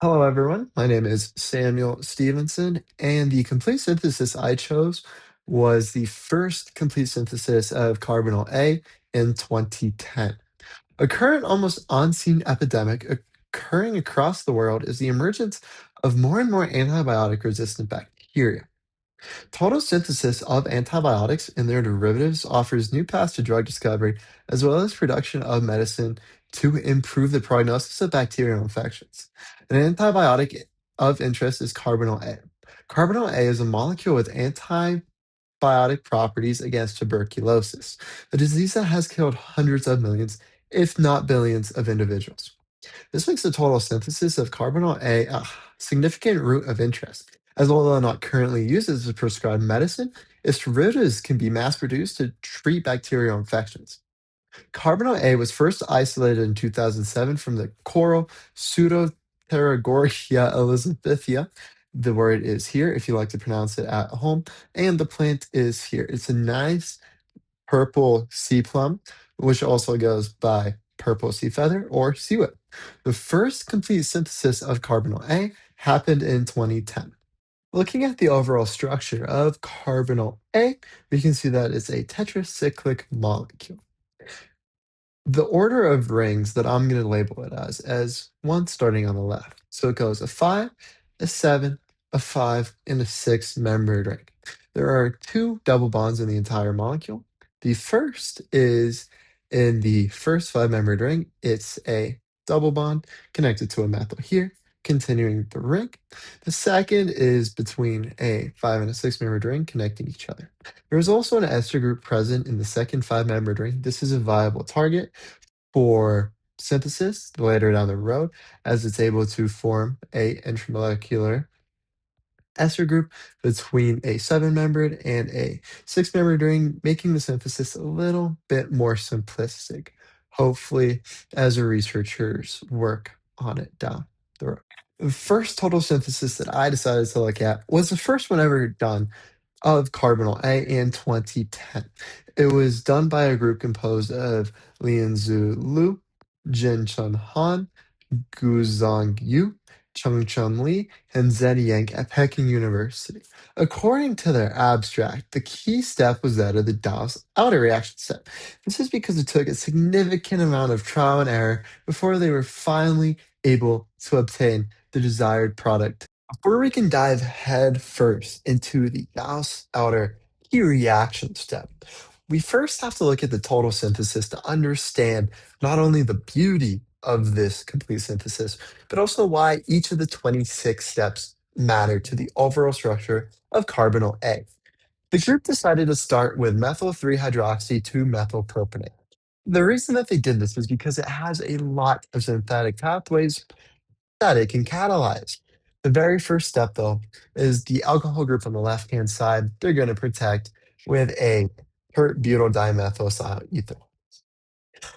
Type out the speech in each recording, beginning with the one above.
Hello, everyone. My name is Samuel Stevenson, and the complete synthesis I chose was the first complete synthesis of carbonyl A in 2010. A current almost unseen epidemic occurring across the world is the emergence of more and more antibiotic resistant bacteria. Total synthesis of antibiotics and their derivatives offers new paths to drug discovery as well as production of medicine to improve the prognosis of bacterial infections. An antibiotic of interest is carbonyl A. Carbonyl A is a molecule with antibiotic properties against tuberculosis, a disease that has killed hundreds of millions, if not billions, of individuals. This makes the total synthesis of carbonyl A significant route of interest, as although not currently used as a prescribed medicine, its derivatives can be mass produced to treat bacterial infections. Carbonyl A was first isolated in 2007 from the coral Pseudoterragoria elizabethia. The word is here if you like to pronounce it at home, and the plant is here. It's a nice purple sea plum, which also goes by purple sea feather or sea whip. The first complete synthesis of carbonyl A happened in 2010. Looking at the overall structure of carbonyl A, we can see that it's a tetracyclic molecule. The order of rings that I'm going to label it as one starting on the left. So it goes a 5, a 7, a 5, and a 6 membered ring. There are two double bonds in the entire molecule. The first is in the first 5 membered ring. It's a double bond connected to a methyl here, continuing the ring. The second is between a 5 and a 6 membered ring connecting each other. There is also an ester group present in the second 5 membered ring. This is a viable target for synthesis later down the road, as it's able to form a intramolecular ester group between a 7 membered and a 6 membered ring, making the synthesis a little bit more simplistic, hopefully, as the researchers work on it down the road. The first total synthesis that I decided to look at was the first one ever done of carbonyl A in 2010. It was done by a group composed of Lian-Zhu, Jin-Chun Han, Guo-Zong Chuang-Chuang Li, and Zhen Yang at Peking University. According to their abstract, the key step was that of the Dawes outer reaction step. This is because it took a significant amount of trial and error before they were finally able to obtain the desired product. Before we can dive head first into the Gauss outer key reaction step, we first have to look at the total synthesis to understand not only the beauty of this complete synthesis, but also why each of the 26 steps matter to the overall structure of carbonyl A. The group decided to start with methyl 3 hydroxy 2 methylpropionate. The reason that they did this is because it has a lot of synthetic pathways that it can catalyze. The very first step, though, is the alcohol group on the left-hand side. They're going to protect with a tert butyl dimethyl ether.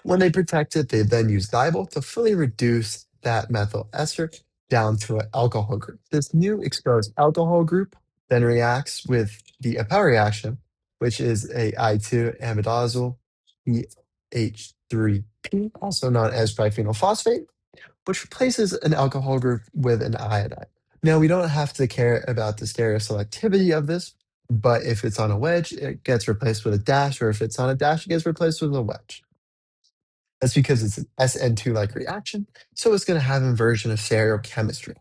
When they protect it, they then use diol to fully reduce that methyl ester down to an alcohol group. This new exposed alcohol group then reacts with the Appel reaction, which is a I2 amidazol BH3P, also known as triphenyl phosphate, which replaces an alcohol group with an iodide. Now, we don't have to care about the stereoselectivity of this, but if it's on a wedge, it gets replaced with a dash, or if it's on a dash, it gets replaced with a wedge. That's because it's an SN2-like reaction, so it's going to have inversion of stereochemistry.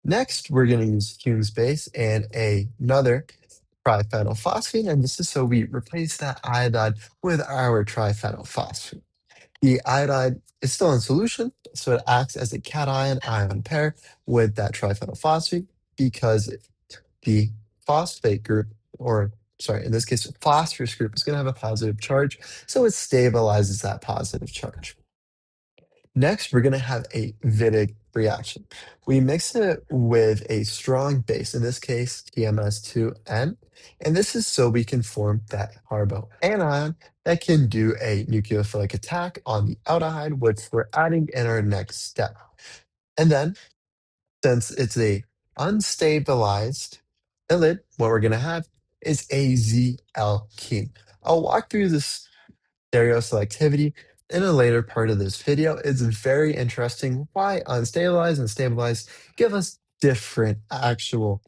Next, we're going to use Hume's base and another triphenyl phosphate, and this is so we replace that iodide with our triphenyl phosphate. The iodide is still in solution, so it acts as a cation-ion pair with that triphenyl phosphate because the phosphate group, or sorry, in this case, phosphorus group is going to have a positive charge, so it stabilizes that positive charge. Next, we're going to have a Wittig reaction. We mix it with a strong base, in this case, TMS2N, and this is so we can form that carboanion that can do a nucleophilic attack on the aldehyde, which we're adding in our next step. And then, since it's a unstabilized ylid, what we're going to have is a Z alkene. I'll walk through this stereoselectivity in a later part of this video, it's very interesting why unstabilized and stabilized give us different actual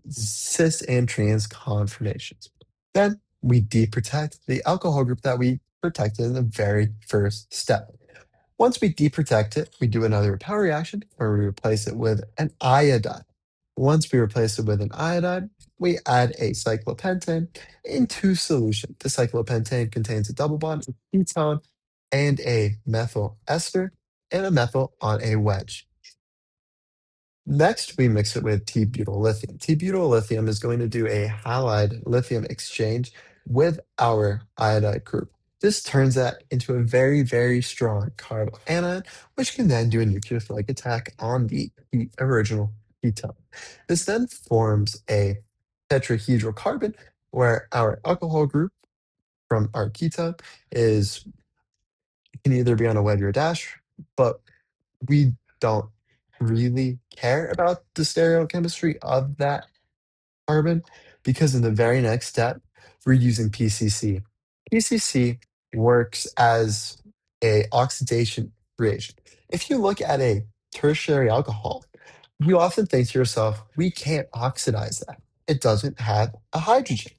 cis and trans conformations. Then we deprotect the alcohol group that we protected in the very first step. Once we deprotect it, we do another repel reaction where we replace it with an iodide. Once we replace it with an iodide, we add a cyclopentane into solution. The cyclopentane contains a double bond, a ketone, and a methyl ester, and a methyl on a wedge. Next, we mix it with T-butyl lithium. T-butyl lithium is going to do a halide lithium exchange with our iodide group. This turns that into a very, very strong carbanion, which can then do a nucleophilic attack on the original ketone. This then forms a tetrahedral carbon where our alcohol group from our ketone is can either be on a wedge or a dash, but we don't really care about the stereochemistry of that carbon because in the very next step, we're using PCC. PCC works as a oxidation reagent. If you look at a tertiary alcohol, you often think to yourself, we can't oxidize that. It doesn't have a hydrogen.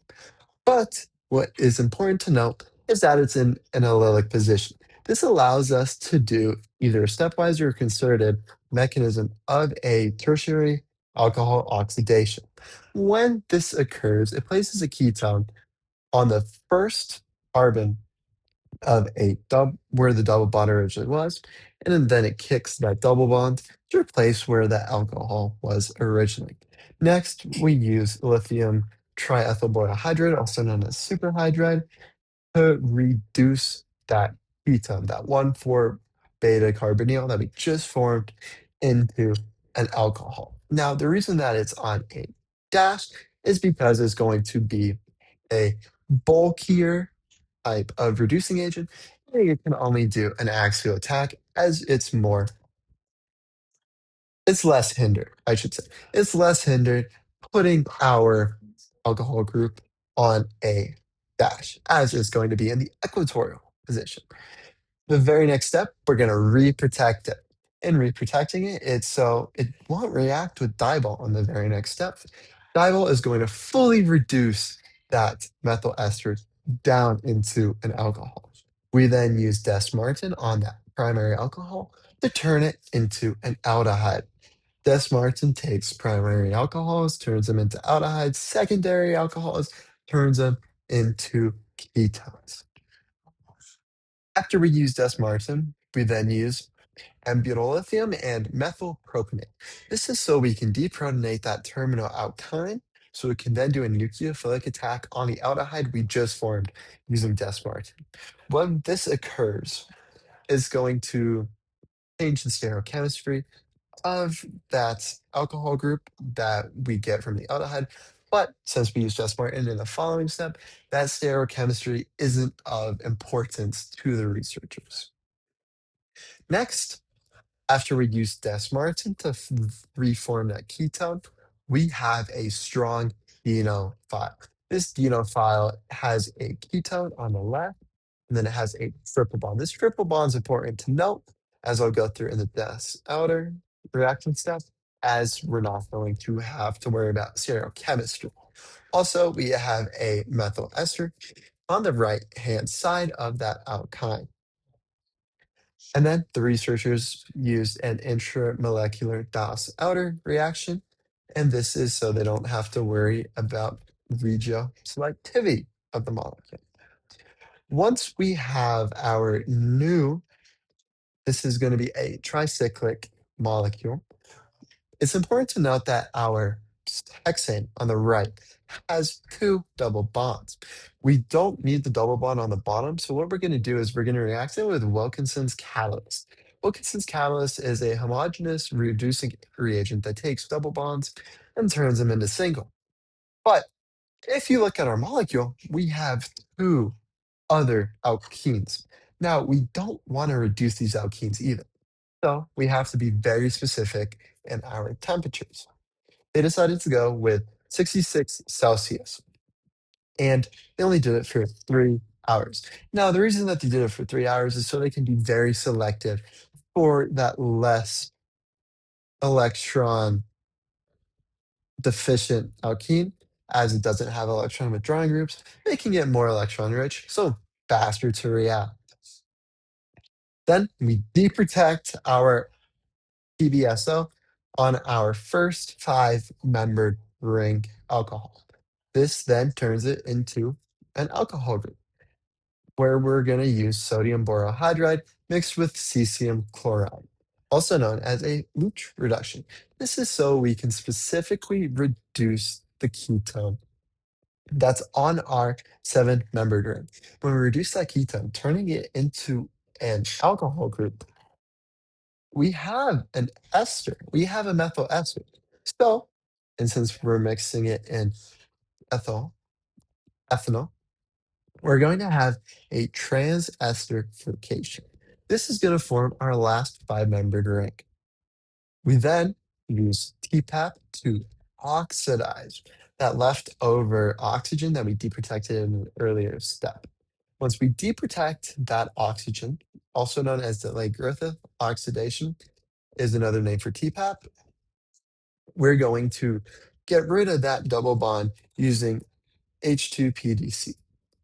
But what is important to note is that it's in an allylic position. This allows us to do either a stepwise or concerted mechanism of a tertiary alcohol oxidation. When this occurs, it places a ketone on the first carbon of a where the double bond originally was, and then it kicks that double bond to replace where the alcohol was originally. Next, we use lithium triethyl borohydride, also known as superhydride, to reduce that ketone, that 1,4 beta carbonyl that we just formed into an alcohol. Now, the reason that it's on a dash is because it's going to be a bulkier type of reducing agent. And it can only do an axial attack as it's less hindered, I should say. It's less hindered putting our alcohol group on a dash, as it's going to be in the equatorial position. The very next step, we're going to reprotect it. In reprotecting it, it's so it won't react with dibol on the very next step. Dibol is going to fully reduce that methyl ester down into an alcohol. We then use Des-Martin on that primary alcohol to turn it into an aldehyde. Des-Martin takes primary alcohols, turns them into aldehydes, secondary alcohols, turns them into ketones. After we use Des-Martin, we then use n-butyllithium and methylpropionate. This is so we can deprotonate that terminal alkyne, so it can then do a nucleophilic attack on the aldehyde we just formed using Des-Martin. When this occurs, it's going to change the stereochemistry of that alcohol group that we get from the aldehyde. But since we use Des-Martin in the following step, that stereochemistry isn't of importance to the researchers. Next, after we use Des-Martin to reform that ketone, we have a strong dienophile. This dienophile has a ketone on the left, and then it has a triple bond. This triple bond is important to note, as I'll go through in the Des-outer reaction step, as we're not going to have to worry about stereochemistry. Also, we have a methyl ester on the right-hand side of that alkyne. And then the researchers used an intramolecular Das-outer reaction, and this is so they don't have to worry about regioselectivity of the molecule. Once we have our new, this is going to be a tricyclic molecule. It's important to note that our hexane on the right has two double bonds. We don't need the double bond on the bottom, so what we're going to do is we're going to react it with Wilkinson's catalyst. Wilkinson's catalyst is a homogeneous reducing reagent that takes double bonds and turns them into single. But if you look at our molecule, we have two other alkenes. Now, we don't want to reduce these alkenes either. So we have to be very specific in our temperatures. They decided to go with 66 Celsius. And they only did it for 3 hours. Now, the reason that they did it for 3 hours is so they can be very selective for that less electron deficient alkene, as it doesn't have electron withdrawing groups, making it more electron rich, so faster to react. Then we deprotect our PBSO on our first 5-membered ring alcohol. This then turns it into an alcohol group, where we're going to use sodium borohydride mixed with cesium chloride, also known as a Luch reduction. This is so we can specifically reduce the ketone that's on our 7-membered ring. When we reduce that ketone, turning it into an alcohol group, we have an ester. We have a methyl ester. So, and since we're mixing it in ethanol, we're going to have a trans-esterification. This is going to form our last 5-membered ring. We then use TPAP to oxidize that leftover oxygen that we deprotected in an earlier step. Once we deprotect that oxygen, also known as delayed Griffith oxidation, is another name for TPAP, we're going to get rid of that double bond using H2PDC.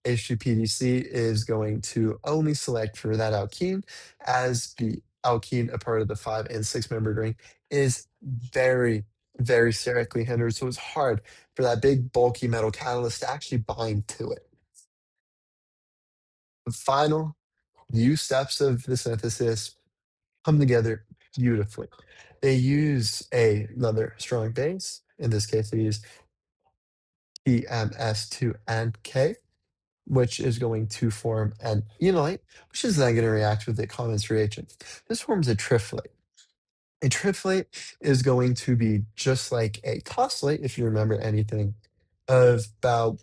H2PDC is going to only select for that alkene, as the alkene, a part of the 5 and 6-membered ring, is very, very sterically hindered. So it's hard for that big, bulky metal catalyst to actually bind to it. The final few steps of the synthesis come together beautifully. They use another strong base. In this case, they use TMS2NK, which is going to form an enolate, which is then going to react with the Commons reagent. This forms a triflate. A triflate is going to be just like a tosylate, if you remember anything about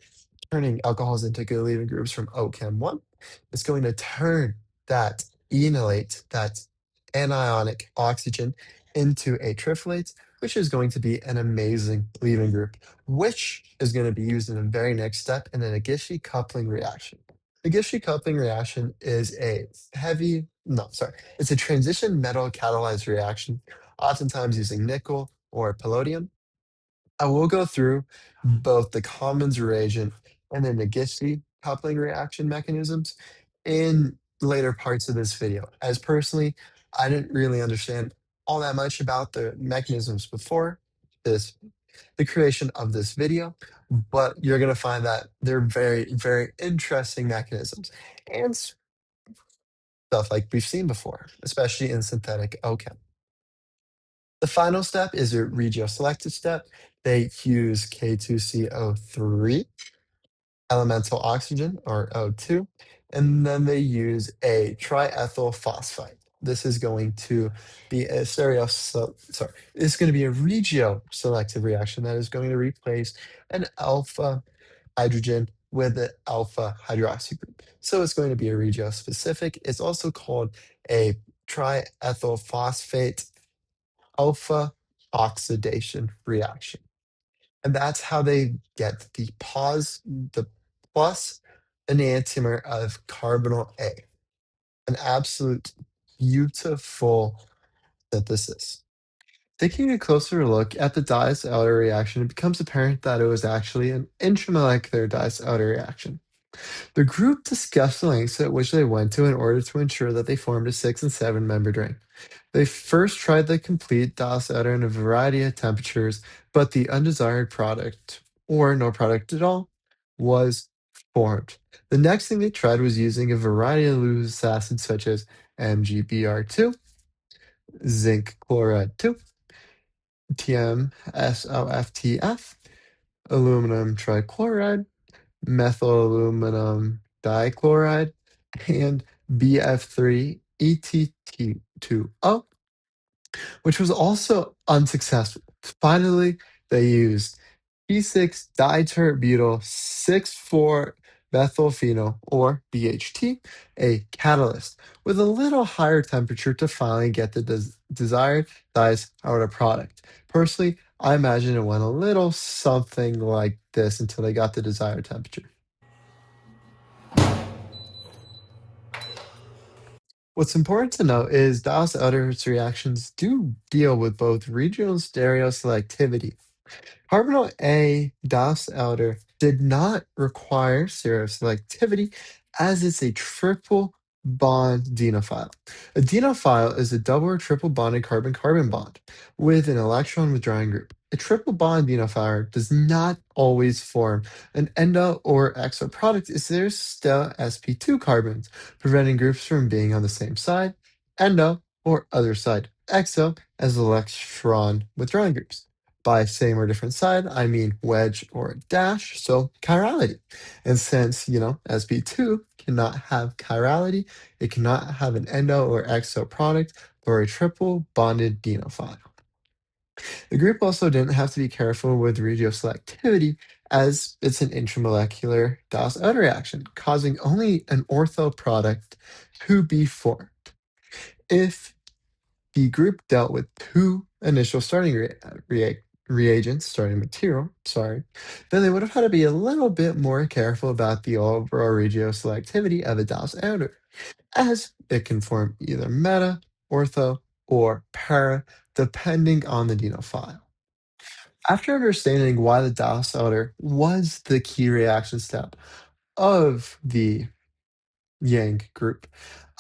turning alcohols into good leaving groups from OChem 1. It's going to turn that enolate, that anionic oxygen, into a triflate, which is going to be an amazing leaving group, which is going to be used in the very next step in an Gishi coupling reaction. The Gishi coupling reaction is it's a transition metal catalyzed reaction, oftentimes using nickel or palladium. I will go through both the Commons reagent and the Nagishi coupling reaction mechanisms in later parts of this video. As personally, I didn't really understand all that much about the mechanisms before this, the creation of this video, but you're going to find that they're very, very interesting mechanisms and stuff like we've seen before, especially in synthetic OChem. The final step is a regioselected step. They use K2CO3, elemental oxygen, or O2, and then they use a triethyl phosphide. This is going to be a it's going to be a regioselective reaction that is going to replace an alpha hydrogen with an alpha hydroxy group. So it's going to be a regiospecific. It's also called a triethyl phosphate alpha oxidation reaction. And that's how they get the plus enantiomer of carbonyl A. An absolute beautiful synthesis. Taking a closer look at the Dice-Elder reaction, it becomes apparent that it was actually an intramolecular Dice-Elder reaction. The group discussed the lengths at which they went to in order to ensure that they formed a 6 and 7-membered ring. They first tried the complete Dice-Elder in a variety of temperatures, but the undesired product, or no product at all, was formed. The next thing they tried was using a variety of Lewis acids such as MgBr2, zinc chloride 2, TMSOFTF, aluminum trichloride, methyl aluminum dichloride, and BF3-ETT2O, which was also unsuccessful. Finally, they used P6-diterbutyl 6,4-methylphenol, or BHT, a catalyst, with a little higher temperature to finally get the desired Dice-Elder product. Personally, I imagine it went a little something like this until they got the desired temperature. What's important to note is Dawes-Elder's reactions do deal with both regional stereoselectivity. Carbonyl A Das Elder did not require seroselectivity as it's a triple bond denophile. A denophile is a double or triple bonded carbon-carbon bond with an electron withdrawing group. A triple bond denophile does not always form an endo or exo product as there's still sp2 carbons, preventing groups from being on the same side, endo, or other side, exo, as electron withdrawing groups. By same or different side, I mean wedge or dash, so chirality. And since, sp2 cannot have chirality, it cannot have an endo or exo product or a triple bonded denophile. The group also didn't have to be careful with regioselectivity as it's an intramolecular Das-Elder reaction, causing only an ortho product to be formed. If the group dealt with two initial starting reagents, starting material, sorry, then they would have had to be a little bit more careful about the overall regioselectivity of a Das-Elder, as it can form either meta, ortho, or para, depending on the denophile. After understanding why the Das-Elder was the key reaction step of the Yang group,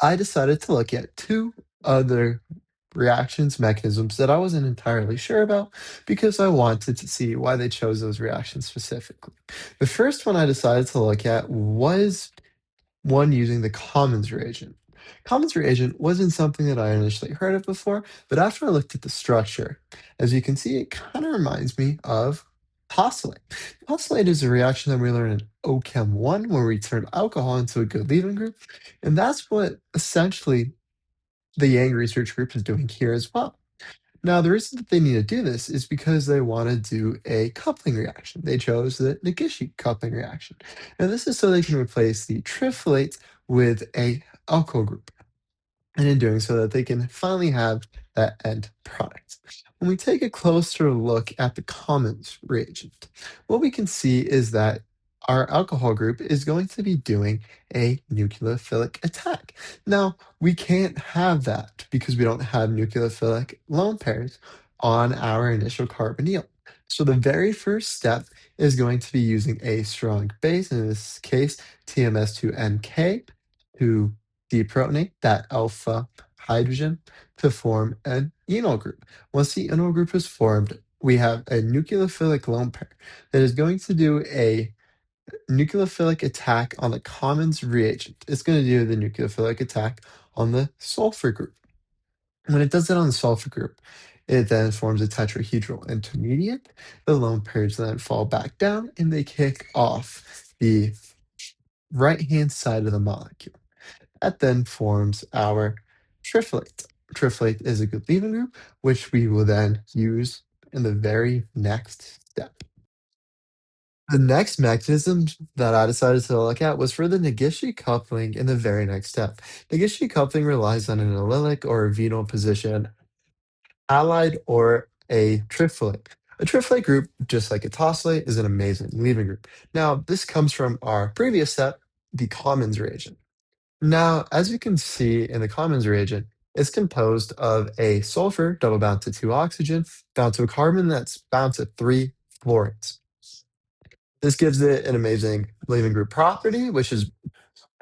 I decided to look at two other reactions mechanisms that I wasn't entirely sure about because I wanted to see why they chose those reactions specifically. The first one I decided to look at was one using the Commons reagent. Commons reagent wasn't something that I initially heard of before, but after I looked at the structure, as you can see, it kind of reminds me of tosylate. Tosylate is a reaction that we learned in OChem 1 where we turn alcohol into a good leaving group, and that's what essentially the Yang research group is doing here as well. Now, the reason that they need to do this is because they want to do a coupling reaction. They chose the Nagishi coupling reaction. And this is so they can replace the triflate with a alkyl group. And in doing so that they can finally have that end product. When we take a closer look at the commons reagent, what we can see is that our alcohol group is going to be doing a nucleophilic attack. Now, we can't have that because we don't have nucleophilic lone pairs on our initial carbonyl. So the very first step is going to be using a strong base, in this case, TMS2NK, to deprotonate that alpha hydrogen to form an enol group. Once the enol group is formed, we have a nucleophilic lone pair that is going to do a nucleophilic attack on the commons reagent. It's going to do the nucleophilic attack on the sulfur group. When it does that on the sulfur group, it then forms a tetrahedral intermediate. The lone pairs then fall back down and they kick off the right-hand side of the molecule. That then forms our triflate. Triflate is a good leaving group, which we will then use in the very next step. The next mechanism that I decided to look at was for the Nagishi coupling in the very next step. Nagishi coupling relies on an allylic or a venal position, allied or a triflate. A triflate group, just like a tosylate, is an amazing leaving group. Now, this comes from our previous step, the commons reagent. Now, as you can see in the commons reagent, it's composed of a sulfur double bound to two oxygen bound to a carbon that's bound to three fluorines. This gives it an amazing leaving group property, which is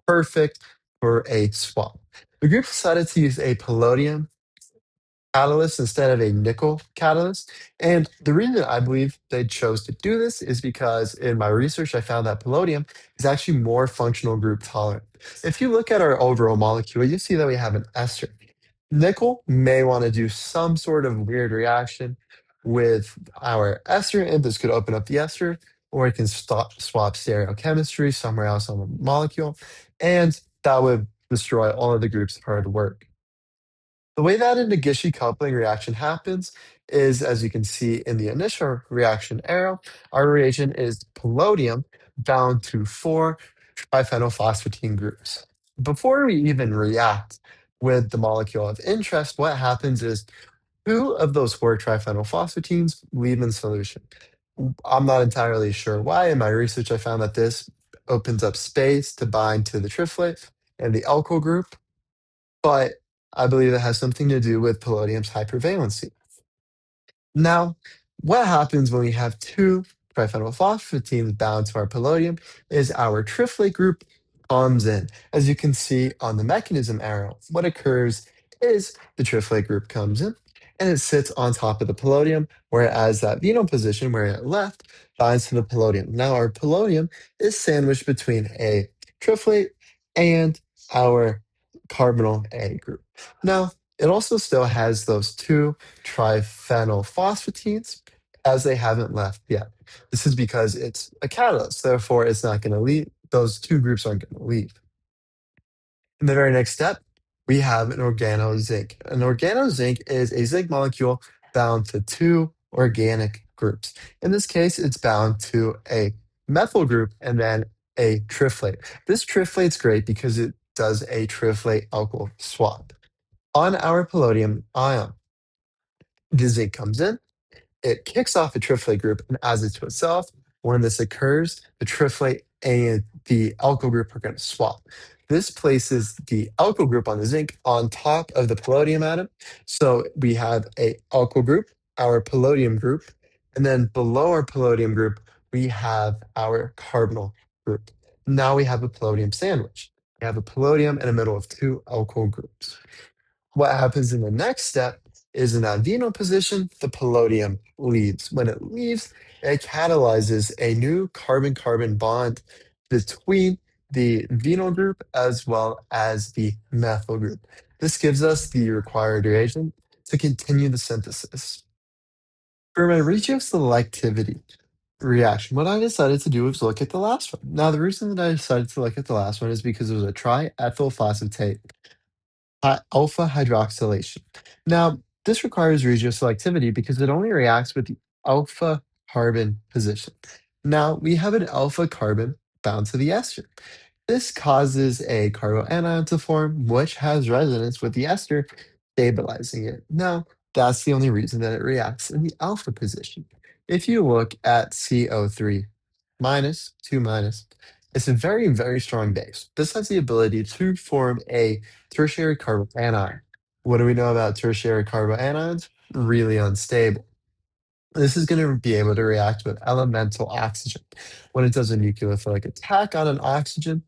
perfect for a swap. The group decided to use a palladium catalyst instead of a nickel catalyst. And the reason I believe they chose to do this is because in my research, I found that palladium is actually more functional group tolerant. If you look at our overall molecule, you see that we have an ester. Nickel may want to do some sort of weird reaction with our ester, and this could open up the ester, or it can swap stereochemistry somewhere else on the molecule, and that would destroy all of the group's hard work. The way that a Nagishi coupling reaction happens is, as you can see in the initial reaction arrow, our reagent is palladium bound to four triphenylphosphatine groups. Before we even react with the molecule of interest, what happens is two of those four triphenylphosphatines leave in solution. I'm not entirely sure why. In my research, I found that this opens up space to bind to the triflate and the alkyl group, but I believe it has something to do with palladium's hypervalency. Now, what happens when we have two triphenylphosphatenes bound to our palladium is our triplet group comes in. As you can see on the mechanism arrow, what occurs is the triplet group comes in and it sits on top of the palladium, whereas that vinyl position where it left binds to the palladium. Now our palladium is sandwiched between a triplet and our carbonyl A group. Now, it also still has those two triphenylphosphatides as they haven't left yet. This is because it's a catalyst, therefore it's not going to leave. Those two groups aren't going to leave. In the very next step, we have an organozinc. An organozinc is a zinc molecule bound to two organic groups. In this case, it's bound to a methyl group and then a triflate. This triflate's great because it does a triflate alkyl swap. On our palladium ion, the zinc comes in, it kicks off a triflate group and adds it to itself. When this occurs, the triflate and the alkyl group are going to swap. This places the alkyl group on the zinc on top of the palladium atom. So we have a alkyl group, our palladium group, and then below our palladium group, we have our carbonyl group. Now we have a palladium sandwich. We have a palladium in the middle of two alkyl groups. What happens in the next step is in that vinyl position, the palladium leaves. When it leaves, it catalyzes a new carbon-carbon bond between the vinyl group as well as the methyl group. This gives us the required reagent to continue the synthesis. For my regioselectivity reaction, what I decided to do was look at the last one. Now, the reason that I decided to look at the last one is because it was a triethyl phosphatate alpha hydroxylation. Now, this requires regioselectivity because it only reacts with the alpha carbon position. Now, we have an alpha carbon bound to the ester. This causes a carboanion to form, which has resonance with the ester, stabilizing it. Now, that's the only reason that it reacts in the alpha position. If you look at CO3 minus, 2 minus, it's a very, very strong base. This has the ability to form a tertiary carbanion. What do we know about tertiary carbanions? Really unstable. This is going to be able to react with elemental oxygen. When it does a nucleophilic attack on an oxygen,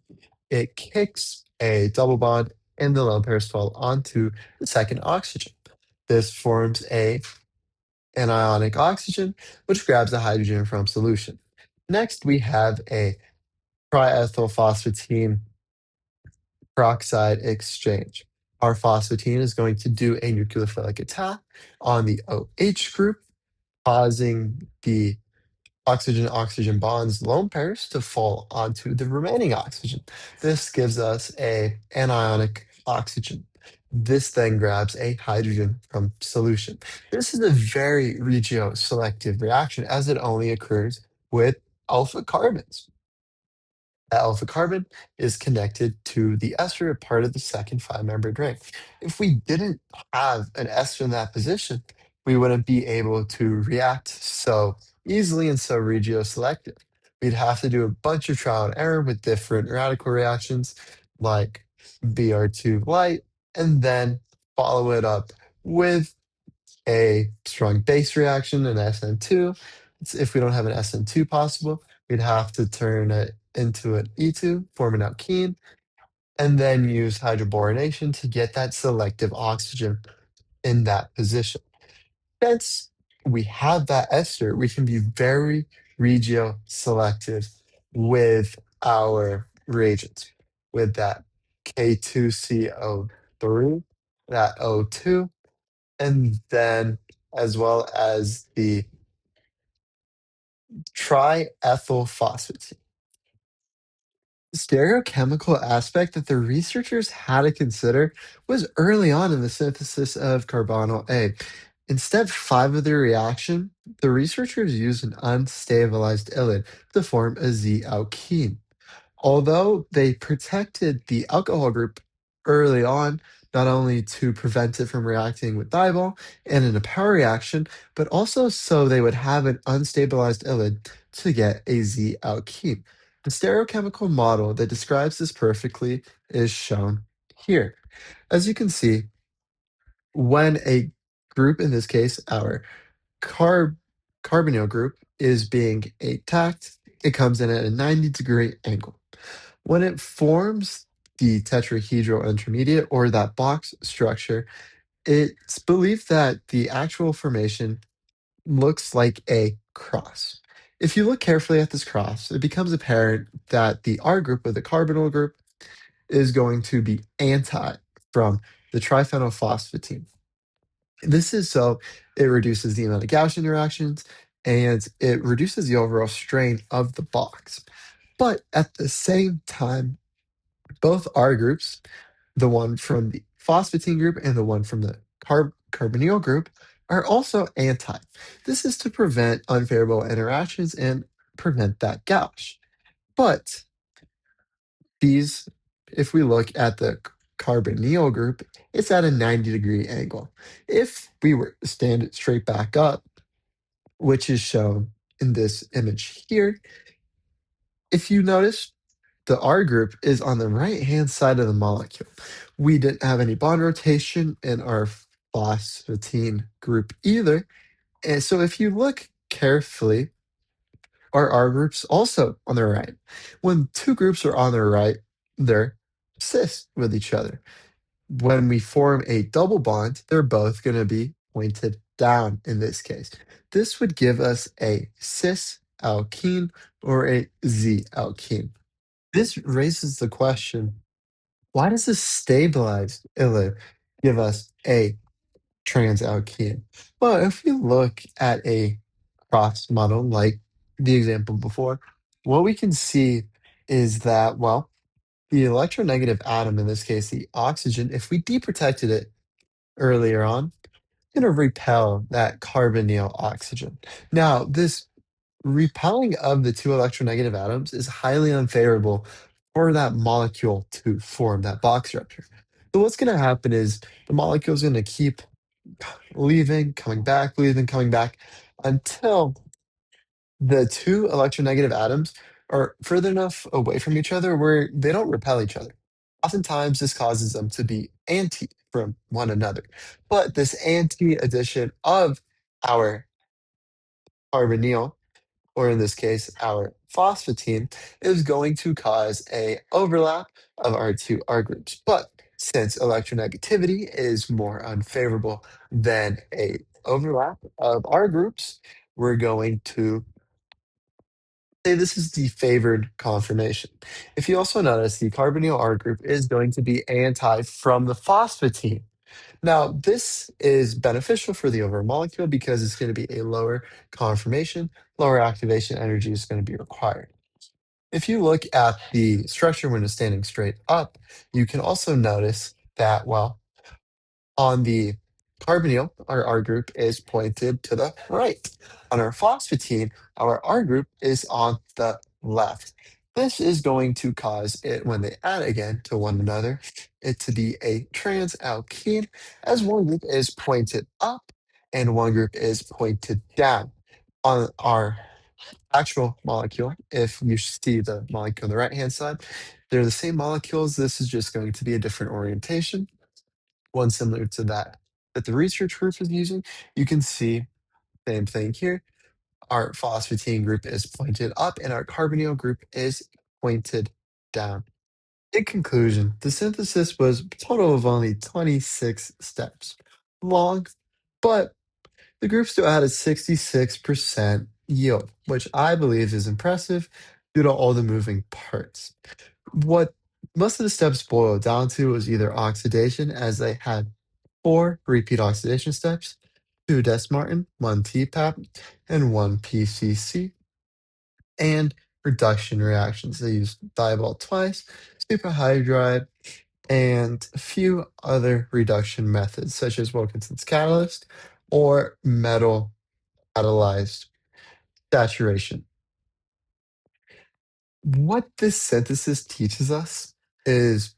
it kicks a double bond and the lone pairs fall onto the second oxygen. This forms a anionic oxygen, which grabs the hydrogen from solution. Next, we have a triethyl phosphatine peroxide exchange. Our phosphatine is going to do a nucleophilic attack on the OH group, causing the oxygen-oxygen bonds lone pairs to fall onto the remaining oxygen. This gives us a anionic oxygen. This then grabs a hydrogen from solution. This is a very regioselective reaction as it only occurs with alpha carbons. That alpha carbon is connected to the ester, part of the second five-membered ring. If we didn't have an ester in that position, we wouldn't be able to react so easily and so regioselective. We'd have to do a bunch of trial and error with different radical reactions like Br2 light, and then follow it up with a strong base reaction, an SN2. If we don't have an SN2 possible, we'd have to turn it into an E2, form an alkene, and then use hydroboronation to get that selective oxygen in that position. Since we have that ester, we can be very regioselective with our reagents, with that K2CO3, that O2, and then as well as the triethyl phosphate. The stereochemical aspect that the researchers had to consider was early on in the synthesis of carbonyl A. In step 5 of the reaction, the researchers used an unstabilized ylide to form a Z alkene. Although they protected the alcohol group early on, not only to prevent it from reacting with diol and in a power reaction, but also so they would have an unstabilized ylide to get a Z alkene. The stereochemical model that describes this perfectly is shown here. As you can see, when a group, in this case, our carb carbonyl group, is being attacked, it comes in at a 90-degree angle. When it forms the tetrahedral intermediate or that box structure, it's believed that the actual formation looks like a cross. If you look carefully at this cross, it becomes apparent that the R group of the carbonyl group is going to be anti from the triphenylphosphatine. This is so it reduces the amount of Gauss interactions and it reduces the overall strain of the box. But at the same time, both R groups, the one from the phosphatine group and the one from the carbonyl group, are also anti. This is to prevent unfavorable interactions and prevent that gouge. But these, if we look at the carbonyl group, it's at a 90-degree angle. If we were to stand it straight back up, which is shown in this image here, if you notice, the R group is on the right-hand side of the molecule. We didn't have any bond rotation in our phosphatine group either. And so if you look carefully, our R group's also on the right. When two groups are on the right, they're cis with each other. When we form a double bond, they're both going to be pointed down in this case. This would give us a cis alkene or a Z alkene. This raises the question, why does a stabilized ylid give us a transalkene? Well, if we look at a cross model like the example before, what we can see is that, well, the electronegative atom, in this case, the oxygen, if we deprotected it earlier on, it's going to repel that carbonyl oxygen. Now, this repelling of the two electronegative atoms is highly unfavorable for that molecule to form that box structure. So what's going to happen is the molecule is going to keep leaving, coming back, leaving, coming back until the two electronegative atoms are further enough away from each other where they don't repel each other. Oftentimes, this causes them to be anti from one another. But this anti addition of our carbonyl, or in this case, our phosphatine, is going to cause a overlap of our two R groups. But since electronegativity is more unfavorable than a overlap of R groups, we're going to say this is the favored conformation. If you also notice, the carbonyl R group is going to be anti from the phosphatine. Now, this is beneficial for the overall molecule because it's going to be a lower conformation, lower activation energy is going to be required. If you look at the structure when it's standing straight up, you can also notice that, well, on the carbonyl, our R group is pointed to the right. On our phosphatine, our R group is on the left. This is going to cause it, when they add again to one another, it to be a transalkene, as one group is pointed up and one group is pointed down. On our actual molecule, if you see the molecule on the right-hand side, they're the same molecules. This is just going to be a different orientation, one similar to that the research group is using. You can see same thing here. Our phosphatine group is pointed up and our carbonyl group is pointed down. In conclusion, the synthesis was a total of only 26 steps long, but the group still had a 66% yield, which I believe is impressive due to all the moving parts. What most of the steps boiled down to was either oxidation, as they had 4 repeat oxidation steps, 2 Des-Martin, 1 TPAP, and 1 PCC, and reduction reactions. They used thiobol twice, superhydride, and a few other reduction methods, such as Wilkinson's catalyst or metal catalyzed saturation. What this synthesis teaches us is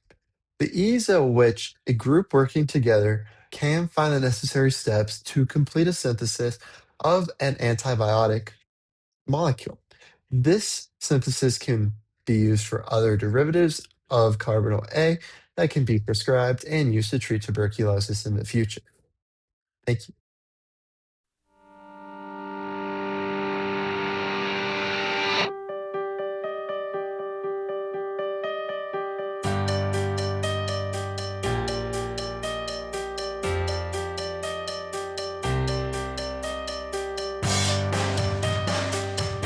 the ease at which a group working together can find the necessary steps to complete a synthesis of an antibiotic molecule. This synthesis can be used for other derivatives of carbonyl A, that can be prescribed and used to treat tuberculosis in the future. Thank you.